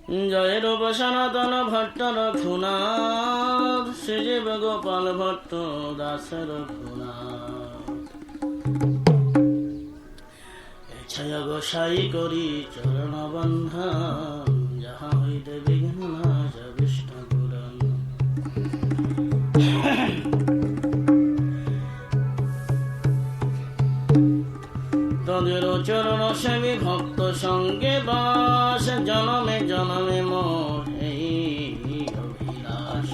জয় রূপ সনাতন ভট্ট রঘুনাথ, শ্রীজীব গোপাল ভট্ট দাস রঘুনাথ। ছায়া গোসাই করি চরণ বন্ধন, যাহা হইতে বিঘ্ন নাশ বিষ্ণু পুরাণ। তদের চরণ সেবী ভক্ত সঙ্গে বাস, জনমে জনমে মোর এই অভিলাষ।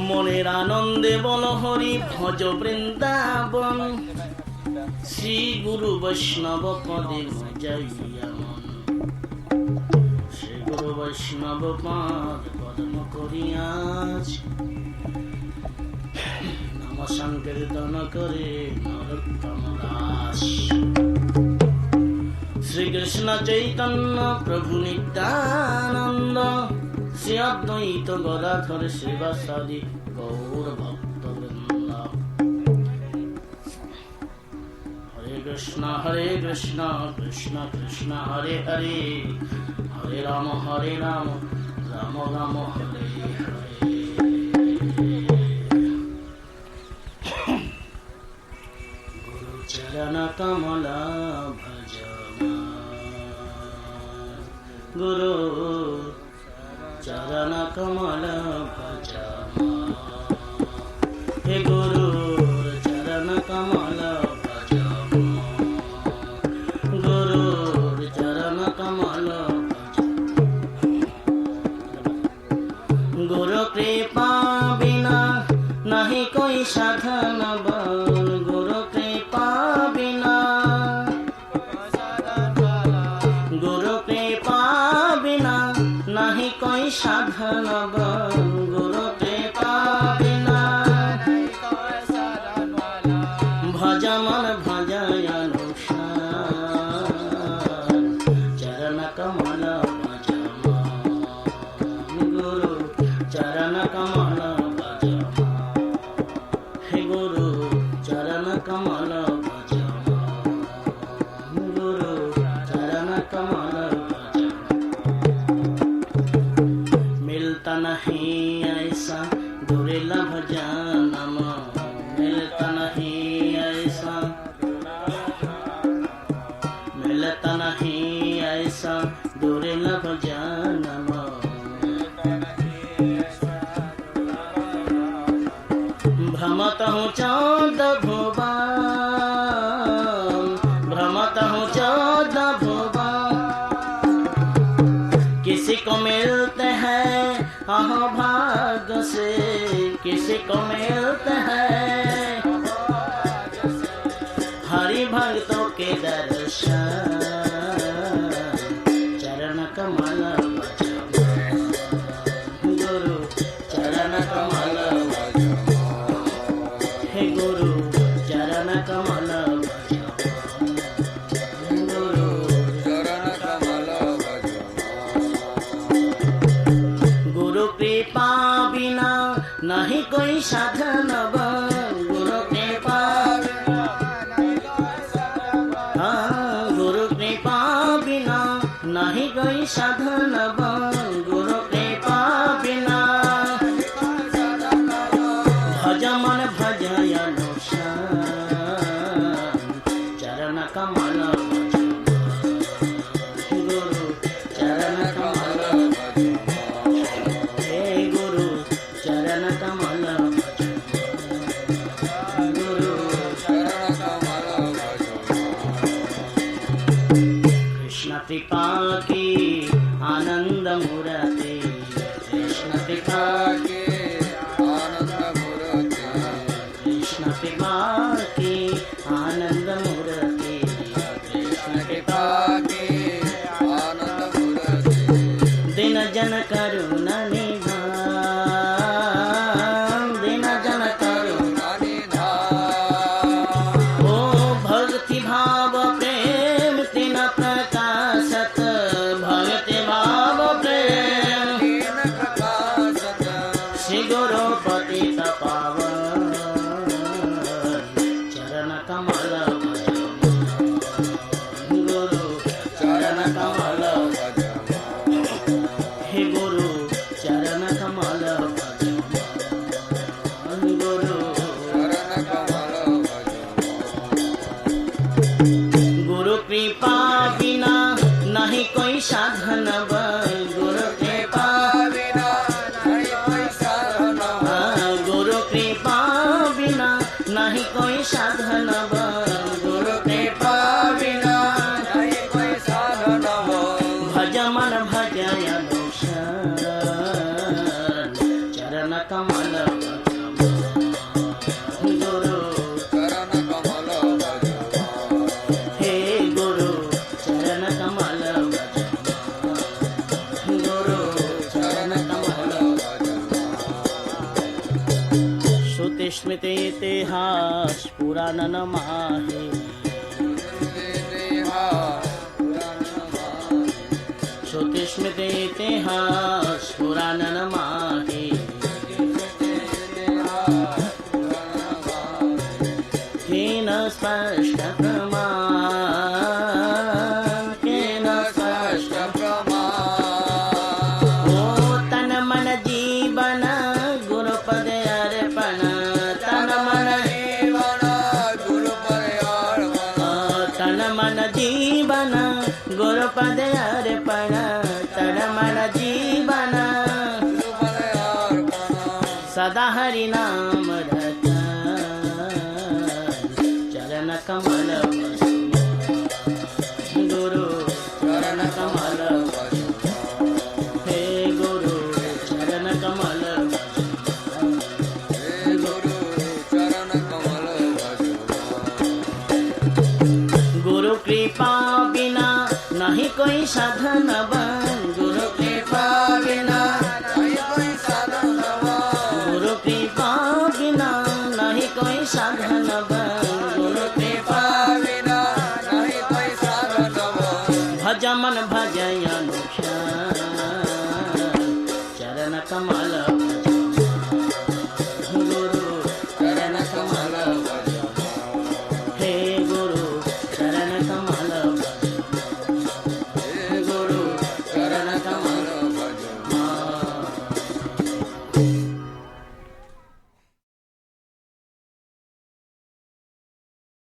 মনের আনন্দে বল হরি ভজ বৃন্দাবন, শ্রী গুরু বৈষ্ণব পদে মজাইয়া মন। শ্রী গুরু বৈষ্ণব পাদ পদ্ম করিয়াছ, নাম সংকীর্তন করে নরোত্তম দাস। শ্রীকৃষ্ণ চৈতন্য প্রভু নিত্যানন্দ, শ্রী অদ্বৈত গদাধর শ্রীবাসাদি গৌর ভক্তবৃন্দ। হরে কৃষ্ণ কৃষ্ণ কৃষ্ণ হরে হরে, হরে রাম রাম রাম হরে হরে। গুরু চরণ কমল ভজ, গুরু চরণ কমল ভজ। হে গুরু চরণ কমল ভজ, গুরু চরণ কমল ভজ। গুরু কৃপা বিনা নাহি কোই সাধন বল, গুরু কৃপা বিনা, গুরু কৃপা বিনা নাহি কোই সাধন বল, গুরু কৃপা বিনা। ভজ মন ভজয় অনুসার, চরণ কমল ভজ গুরু চরণ কমল ভজ। হে গুরু চরণ কমল ভজ, গুরু চরণ কমল भज। मिलता नहीं ऐसा दुर्लभ जन्म, मिलता नहीं ऐसा, मिलता नहीं ऐसा दुर्लभ जन्म। भ्रमत हूँ चौदह भुवन, भ्रमत हूँ चौदह भुवन। किसी को मिलते हैं भाग्य से, किसी को मिलते हैं हरि भक्तों के दर्शन। चरण कमल भज गुरु, चरण कमल भज। हे गुरु चरण कमल भज, गुरु चरण कमल भज। गुरु कृपा बिना नहीं कोई साधन बन, गुरु कृपा, गुरु कृपा बिना नहीं कोई साधन बन, गुरु कृपा बिना। भज मन भजय अनुशान, चरण कमल भज गुरु, चरण कमल भज। हे गुरु चरण कमल भज, गुरु चरण कमल भज। कृष्ण कृपा की आनंद मूर्ति, कृष्ण कृपा की आनंद मूर्ति, कृष्ण कृपा की आनंद मूर्ति, कृष्ण कृपा की आनंद मूर्ति। दिन जन करुणा निधान, दिन जन करुणा निधान। ओ भक्ति भाव प्रेम तीन प्रकाशत, भक्ति भाव प्रेम तीन प्रकाशत। श्री गुरु पतित पावन, साधन गुरु कृपा बिना नहीं कोई साधन गुरु कृपा बिना नहीं कोई साधन गुरु कृपा बिना नहीं कोई साधन भज मन भजय चरण कमल गुरु चरण कमल हे गुरु चरण कमल गुरु चरण कमल श्रुति स्मृति इतिहास पुराण माहे श्रुति स्मृति इतिहास पुराण माहे केन स्पष्ट प्रमाण केन स्पष्ट ओ तन मन जीवन गुरुपद अर्पण तन मन तन मन जीवन गुरुपद अर्पण तन मन जीवन सदा हरि नाम रत चरण कमल गुरु चरण कमल हे गुरु चरण कमल गुरु कृपा बिना नहीं कोई साधन गुरु कृपा बिना गुरु कृपा बिना नहीं कोई साधन गुरु कृपा भज मन भज